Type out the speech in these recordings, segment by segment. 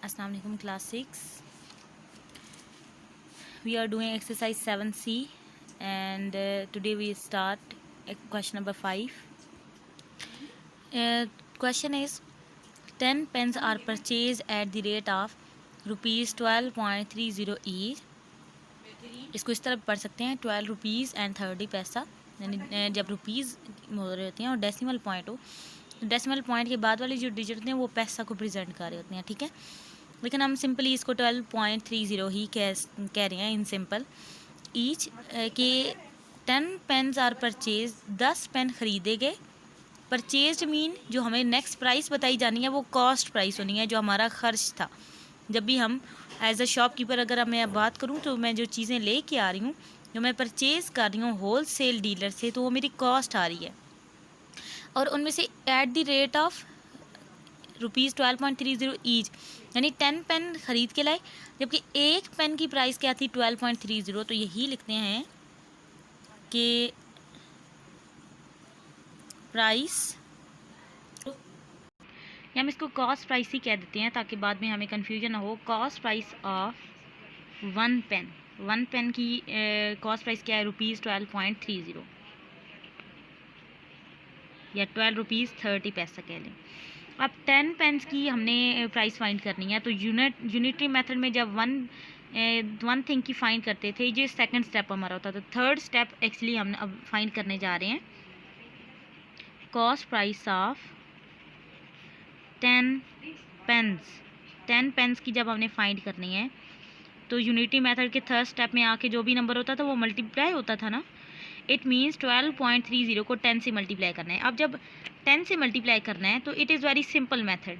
Assalamu alaikum class 6. We are doing exercise 7C and today we start question number 5. Question is 10 pens are purchased at the rate of rupees 12.30 each. इसको इस तरह पढ़ सकते हैं 12 rupees and 30 पैसा, यानी जब रुपीज़ हो रहे होते हैं और डेसिमल पॉइंट हो, डेसिमल पॉइंट के बाद वाली जो डिजिट होते हैं वो पैसा को प्रेजेंट कर रहे होते हैं, ठीक है। लेकिन हम सिंपली इसको 12.30 ही कह रहे हैं इन सिंपल। ईच के 10 पेन्स आर परचेज, 10 पेन ख़रीदे गए। परचेज मीन जो हमें नेक्स्ट प्राइस बताई जानी है वो कॉस्ट प्राइस होनी है, जो हमारा खर्च था। जब भी हम एज अ शॉपकीपर अगर मैं बात करूँ तो मैं जो चीज़ें ले के आ रही हूँ, जो मैं परचेज़ कर रही हूँ होल सेल डीलर से, तो वो मेरी कॉस्ट आ रही है। और उनमें से at the rate of rupees 12.30 each, यानी 10 पेन ख़रीद के लाए, जबकि एक पेन की प्राइस क्या थी 12.30। तो यही लिखते हैं कि प्राइस, या हम इसको कॉस्ट प्राइस ही कह देते हैं ताकि बाद में हमें कन्फ्यूजन ना हो। Cost price of 1 pen, 1 pen की कॉस्ट प्राइस क्या है रुपीज़ 12.30 या 12 रुपीज़ 30 पैसा कह लें। अब 10 पेन्स की हमने प्राइस फाइंड करनी है, तो यूनिटरी मेथड में जब वन थिंग की फाइंड करते थे, ये सेकंड स्टेप हमारा होता था। थर्ड स्टेप एक्चुअली हम अब फाइंड करने जा रहे हैं cost price of 10 pens. 10 pens की जब हमने फाइंड करनी है तो यूनिटरी मेथड के थर्ड स्टेप में आके जो भी नंबर होता था वो मल्टीप्लाई होता था ना। इट मीन्स 12.30 को 10 से मल्टीप्लाई करना है। अब जब 10 से मल्टीप्लाई करना है तो it is very simple method,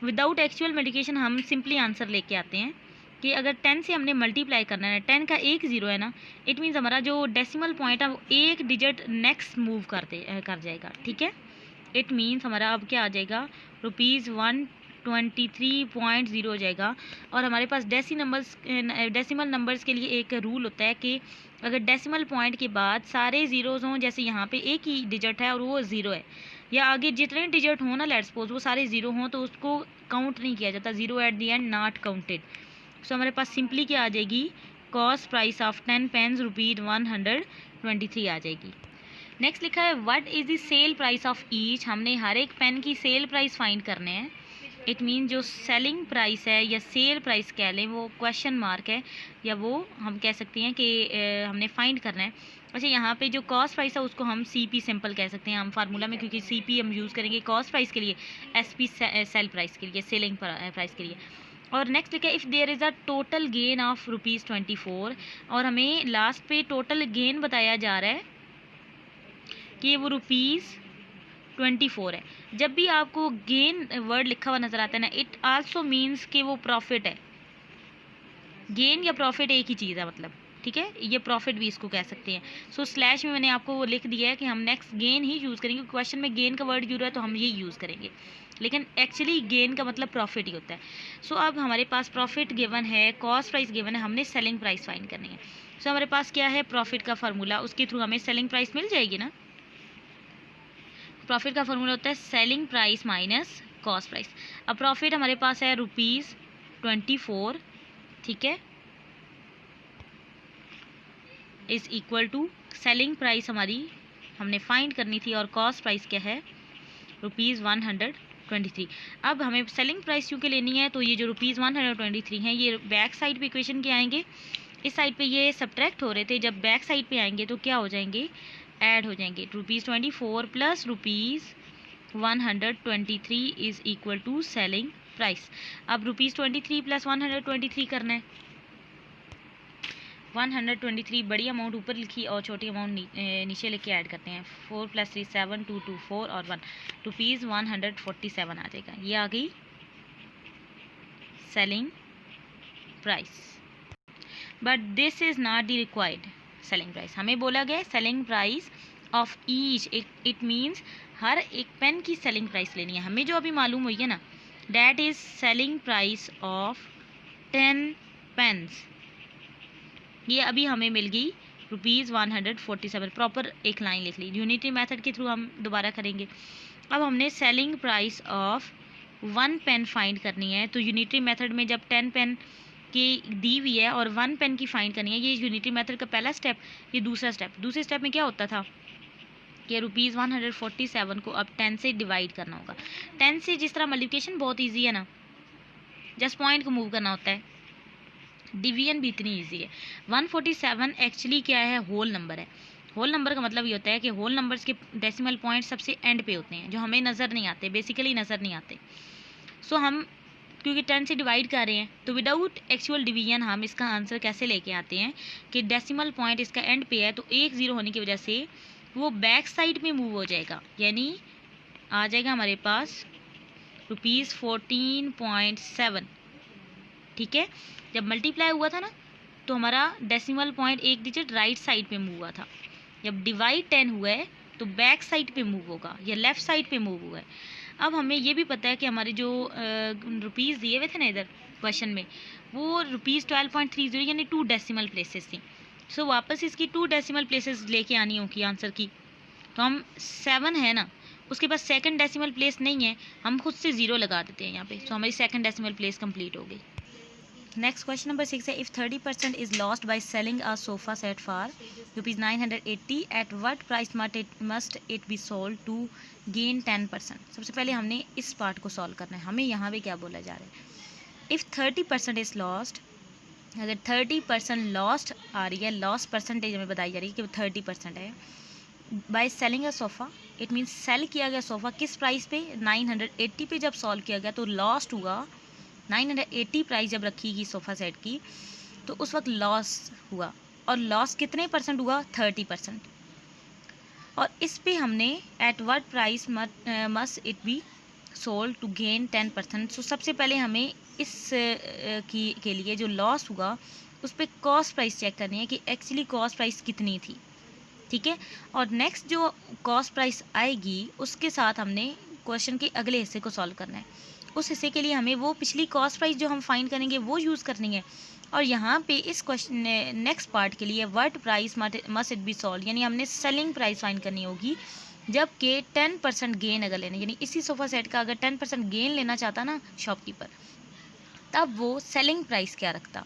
without actual multiplication हम सिंपली आंसर लेके आते हैं कि अगर 10 से हमने मल्टीप्लाई करना है, 10 का एक ज़ीरो है ना, इट मीन्स हमारा जो डेसिमल पॉइंट है वो एक डिजिट नेक्स्ट मूव कर जाएगा, ठीक है। इट मीन्स हमारा अब क्या आ जाएगा रुपीज़ 123.0 हो जाएगा। और हमारे पास डेसिमल नंबर्स के लिए एक रूल होता है कि अगर डेसिमल पॉइंट के बाद सारे ज़ीरोज़ हों, जैसे यहाँ पे एक ही डिजिट है और वो ज़ीरो है, या आगे जितने डिजिट हों ना लेट्स सपोज वो सारे ज़ीरो हों, तो उसको काउंट नहीं किया जाता, zero at the end not counted. So हमारे पास सिंपली क्या आ जाएगी cost price of 10 pens rupees 123 आ जाएगी। नेक्स्ट लिखा है what is the sale price of each. हमने हर एक पेन की सेल प्राइस फाइंड करने हैं। इट मीन जो सेलिंग प्राइस है या सेल प्राइस कह लें वो क्वेश्चन मार्क है, या वो हम कह सकते हैं कि हमने फाइंड करना है। अच्छा, यहाँ पे जो कॉस्ट प्राइस है उसको हम CP सिंपल कह सकते हैं हम फार्मूला में, क्योंकि CP हम यूज़ करेंगे कॉस्ट प्राइस के लिए, SP सेल प्राइस के लिए, सेलिंग प्राइस के लिए। और नेक्स्ट लिखा है if there is a total gain of rupees 24, और हमें लास्ट पे टोटल गेन बताया जा रहा है कि वो रुपीज़ 24 है। जब भी आपको गेन वर्ड लिखा हुआ नज़र आता है ना, इट आल्सो मीन्स कि वो प्रॉफिट है। गेन या प्रॉफिट एक ही चीज़ है, मतलब ठीक है, ये प्रॉफिट भी इसको कह सकते हैं। सो स्लैश में मैंने आपको वो लिख दिया है कि हम नेक्स्ट गेन ही यूज़ करेंगे। क्वेश्चन में गेन का वर्ड यूज़ है तो हम ये यूज़ करेंगे, लेकिन एक्चुअली गेन का मतलब प्रॉफिट ही होता है। सो अब हमारे पास प्रॉफिट गिवन है, कॉस्ट प्राइस गिवन है, हमने सेलिंग प्राइस फाइंड करनी है। सो हमारे पास क्या है प्रॉफिट का फार्मूला, उसके थ्रू हमें सेलिंग प्राइस मिल जाएगी ना। प्रॉफिट का फॉर्मूला होता है selling price minus cost price. अब प्रॉफिट हमारे पास है रुपीज़ 24, ठीक है, is equal to selling price हमारी हमने फाइंड करनी थी, और कॉस्ट प्राइस क्या है रुपीज़ 123। अब हमें सेलिंग प्राइस क्योंकि लेनी है, तो ये जो रुपीज़ 123 हैं ये बैक साइड पे इक्वेशन के आएंगे। इस साइड पे ये सब्ट्रैक्ट हो रहे थे, जब बैक साइड पे आएंगे तो क्या हो जाएंगे, ऐड हो जाएंगे। Rupees 24 plus rupees 123 is equal to selling price. अब रुपीज़ 23 प्लस 123 करना है। 123 बड़ी अमाउंट ऊपर लिखी और छोटी अमाउंट नीचे लेके ऐड करते हैं। 4 + 3 7 2 2 4 और 1 रुपीज़ 147 आ जाएगा। ये आ गई selling price, but this is not the required selling price. हमें बोला गया selling price of each, it means हर एक पेन की सेलिंग प्राइस लेनी है। हमें जो अभी मालूम हुई है ना, that is selling price of 10 pens, ये अभी हमें मिल गई रुपीज़ 147। प्रॉपर एक लाइन लिख ली। यूनिटरी मेथड के थ्रू हम दोबारा करेंगे। अब हमने selling price of 1 pen find करनी है, तो यूनिटरी मेथड में जब 10 पेन की दी हुई है और 1 पेन की फाइंड करनी है, ये यूनिटरी मेथड का पहला स्टेप, ये दूसरा स्टेप। दूसरे स्टेप में क्या होता था कि ₹147 को अब 10 से डिवाइड करना होगा। 10 से जिस तरह मल्टीप्लिकेशन बहुत ईजी है ना, जस्ट पॉइंट को मूव करना होता है, डिवीजन भी इतनी ईजी है। 147 एक्चुअली क्या है, होल नंबर है। होल नंबर का मतलब ये होता है कि होल नंबर्स के डेसिमल पॉइंट सबसे एंड पे होते हैं, जो हमें नज़र नहीं आते, बेसिकली नज़र नहीं आते। सो हम क्योंकि 10 से डिवाइड कर रहे हैं, तो विदाउट एक्चुअल डिवीजन हम इसका आंसर कैसे लेके आते हैं कि डेसिमल पॉइंट इसका एंड पे है, तो 1 0 होने की वजह से वो बैक साइड में मूव हो जाएगा, यानी आ जाएगा हमारे पास ₹14.7। ठीक है, जब मल्टीप्लाई हुआ था ना, तो हमारा डेसिमल पॉइंट एक डिजिट राइट साइड पे मूव हुआ था। जब डिवाइड 10 हुआ है तो बैक साइड पे मूव होगा या लेफ़्ट साइड पे मूव हुआ है। अब हमें ये भी पता है कि हमारे जो रुपीज़ दिए हुए थे ना इधर क्वेश्चन में, वो ₹12.30 यानी 2 डेसिमल प्लेसेस थी। सो वापस इसकी 2 डेसिमल प्लेसेस लेके आनी होगी आंसर की। तो हम 7 है ना, उसके पास सेकंड डेसिमल प्लेस नहीं है, हम खुद से 0 लगा देते हैं यहाँ पे, तो हमारी सेकंड डेसिमल प्लेस कंप्लीट हो गई। नेक्स्ट क्वेश्चन नंबर 6 है, if 30% is lost by selling a sofa set for ₹980, at what price must it be sold to gain 10%। सबसे पहले हमने इस पार्ट को सॉल्व करना है। हमें यहाँ पे क्या बोला जा रहा है, इफ़ 30% इज लॉस्ट, अगर 30% लॉस्ट आ रही है, लॉस परसेंटेज हमें बताई जा रही है कि 30% है, by selling a sofa, it means sell किया गया सोफ़ा किस प्राइस पे, 980 पे जब सॉल्व किया गया तो लॉस्ट हुआ 980 प्राइस जब रखी गई सोफ़ा सेट की, तो उस वक्त लॉस हुआ, और लॉस कितने परसेंट हुआ, 30%। और इस पे हमने at what price must it be sold to gain 10%। So सबसे पहले हमें इस के लिए जो लॉस हुआ उस पर कॉस्ट प्राइस चेक करनी है कि एक्चुअली कॉस्ट प्राइस कितनी थी। ठीक है, और नेक्स्ट जो कॉस्ट प्राइस आएगी उसके साथ हमने क्वेश्चन के अगले हिस्से को सॉल्व करना है। उस हिस्से के लिए हमें वो पिछली कॉस्ट प्राइस जो हम फाइंड करेंगे वो यूज़ करनी है, और यहाँ पे इस क्वेश्चन नेक्स्ट पार्ट के लिए what price must it B solve, यानी हमने सेलिंग प्राइस फाइंड करनी होगी, जबकि 10% गेन अगर लेना, यानी इसी सोफ़ा सेट का अगर 10% गेन लेना चाहता ना शॉपकीपर, तब वो सेलिंग प्राइस क्या रखता,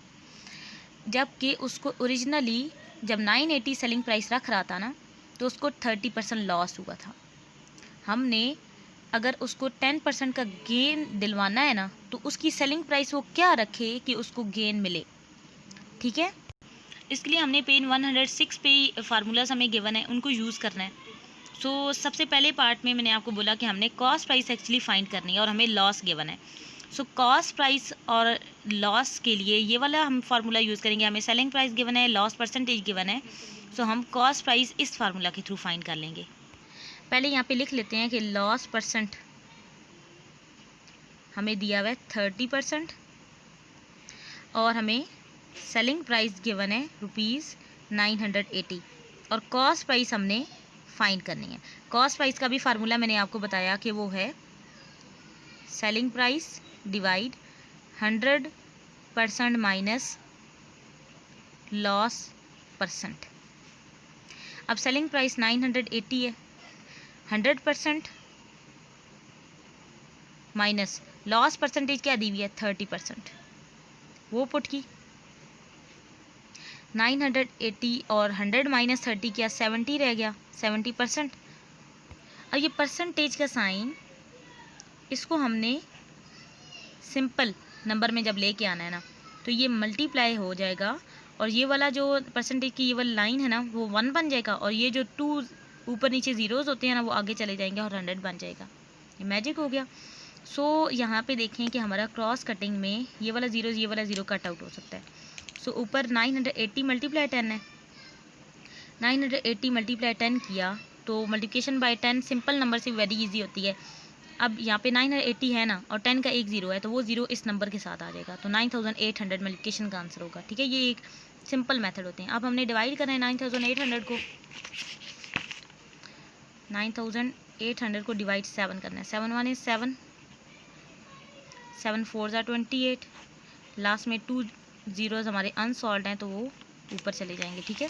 जबकि उसको ओरिजिनली जब 980 सेलिंग प्राइस रख रहा था ना, तो उसको 30% लॉस हुआ था। हमने अगर उसको 10% का गेन दिलवाना है ना, तो उसकी सेलिंग प्राइस वो क्या रखे कि उसको गेन मिले। ठीक है, इसके लिए हमने पेन 106 पे फार्मूलाज हमें गिवन है, उनको यूज़ करना है। सो सबसे पहले पार्ट में मैंने आपको बोला कि हमने कॉस्ट प्राइस एक्चुअली फाइंड करनी है और हमें लॉस गिवन है। सो कॉस्ट प्राइस और लॉस के लिए ये वाला हम फार्मूला यूज़ करेंगे। हमें सेलिंग प्राइस गिवन है, लॉस परसेंटेज गिवन है, सो हम कॉस्ट प्राइस इस फार्मूला के थ्रू फाइंड कर लेंगे। पहले यहाँ पे लिख लेते हैं कि लॉस परसेंट हमें दिया हुआ है 30%, और हमें सेलिंग प्राइस गिवन है ₹980, और कॉस्ट प्राइस हमने फाइंड करनी है। कॉस्ट प्राइस का भी फार्मूला मैंने आपको बताया कि वो है selling price divide 100% minus loss percent. अब सेलिंग प्राइस 980 है, 100% माइनस लॉस परसेंटेज क्या दी हुई है, 30%, वो पुट की 980 और 100 माइनस 30 क्या, 70 रह गया, 70%। और ये परसेंटेज का साइन, इसको हमने सिंपल नंबर में जब लेके आना है ना, तो ये मल्टीप्लाई हो जाएगा, और ये वाला जो परसेंटेज की ये वाला लाइन है ना, वो 1 बन जाएगा, और ये जो 2 ऊपर नीचे ज़ीरोज़ होते हैं ना, वो आगे चले जाएंगे और 100 बन जाएगा। ये मैजिक हो गया। सो यहाँ पे देखें कि हमारा क्रॉस कटिंग में ये वाला ज़ीरो ये वाला ज़ीरो कट आउट हो सकता है। सो ऊपर 980 मल्टीप्लाई 10 है, 980 मल्टीप्लाई 10 किया तो मल्टीप्लिकेशन बाय 10 सिंपल नंबर से वेरी इजी होती है। अब यहाँ पे 980 है ना, और 10 का एक ज़ीरो है, तो वो ज़ीरो इस नंबर के साथ आ जाएगा, तो 9800 मल्टीप्लिकेशन का आंसर होगा। ठीक है, ये एक सिंपल मेथड होते हैं। अब हमने डिवाइड करना है 9800 को, 9800 को डिवाइड 7 करना है। 7 1 is 7, 7 4 are 28, लास्ट में 2 ज़ीरोज़ हमारे अनसॉल्व हैं, तो वो ऊपर चले जाएंगे। ठीक है,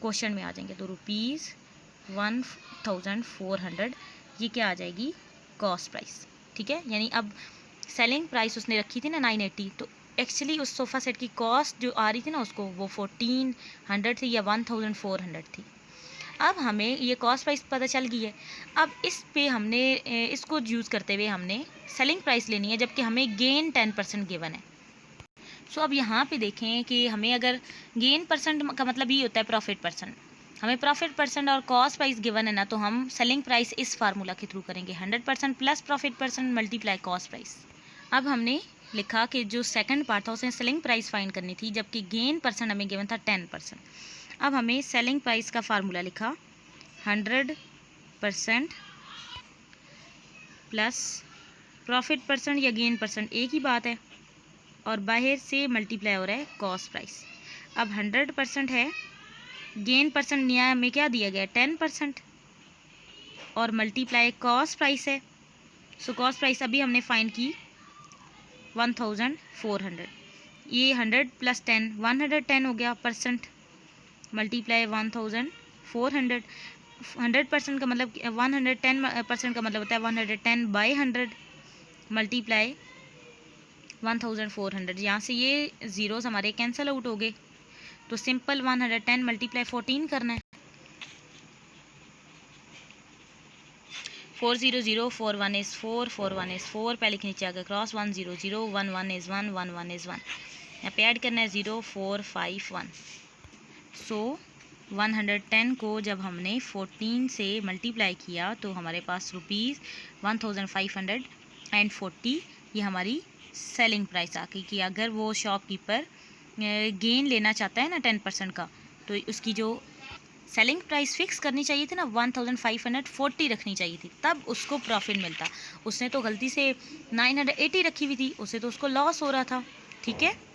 क्वेश्चन में आ जाएंगे, तो ₹1400 ये क्या आ जाएगी, कॉस्ट प्राइस। ठीक है, यानी अब सेलिंग प्राइस उसने रखी थी ना 980, तो एक्चुअली उस सोफ़ा सेट की कॉस्ट जो आ रही थी ना उसको, वो 1400 थी या 1400 थी। अब हमें ये कॉस्ट प्राइस पता चल गई है। अब इस पे हमने इसको यूज़ करते हुए हमने सेलिंग प्राइस लेनी है, जबकि हमें गेन 10% गिवन है। सो अब यहाँ पे देखें कि हमें अगर गेन परसेंट का मतलब ये होता है प्रॉफिट परसेंट, हमें प्रॉफिट परसेंट और कॉस्ट प्राइस गिवन है ना, तो हम सेलिंग प्राइस इस फार्मूला के थ्रू करेंगे, 100% plus profit percent multiply cost price. अब हमने लिखा कि जो सेकंड पार्ट था उसमें सेलिंग प्राइस फाइंड करनी थी, जबकि गेन परसेंट हमें गिवन था 10%। अब हमें सेलिंग प्राइस का फार्मूला लिखा 100% प्लस प्रॉफिट परसेंट या गेन परसेंट एक ही बात है, और बाहर से मल्टीप्लाई हो रहा है कॉस्ट प्राइस। अब 100% है, गेन परसेंट नया में क्या दिया गया है 10%, और मल्टीप्लाई कॉस्ट प्राइस है। सो कॉस्ट प्राइस अभी हमने फाइंड की 1400, ये 100 प्लस 10 110 हो गया परसेंट, मल्टीप्लाई 1400। 100% का मतलब 110% का मतलब होता है 110/100 मल्टीप्लाई 1400। यहाँ से ये ज़ीरोस हमारे कैंसिल आउट हो गए, तो सिंपल 110 मल्टीप्लाई 14 करना है। 400 4 1 is 4 4 1 is 4, पहले के नीचे आगे क्रॉस 1 0 0 1 1 is 1 1 1 is 1, यहाँ पे ऐड करना है 0 4 5 1। सो 110 को जब हमने 14 से मल्टीप्लाई किया तो हमारे पास ₹1540 ये हमारी सेलिंग प्राइस आ गई। कि अगर वो शॉपकीपर गेन लेना चाहता है ना 10% का, तो उसकी जो सेलिंग प्राइस फिक्स करनी चाहिए थी ना 1540 रखनी चाहिए थी, तब उसको प्रॉफिट मिलता। उसने तो गलती से 980 रखी हुई थी, उससे तो उसको लॉस हो रहा था। ठीक है।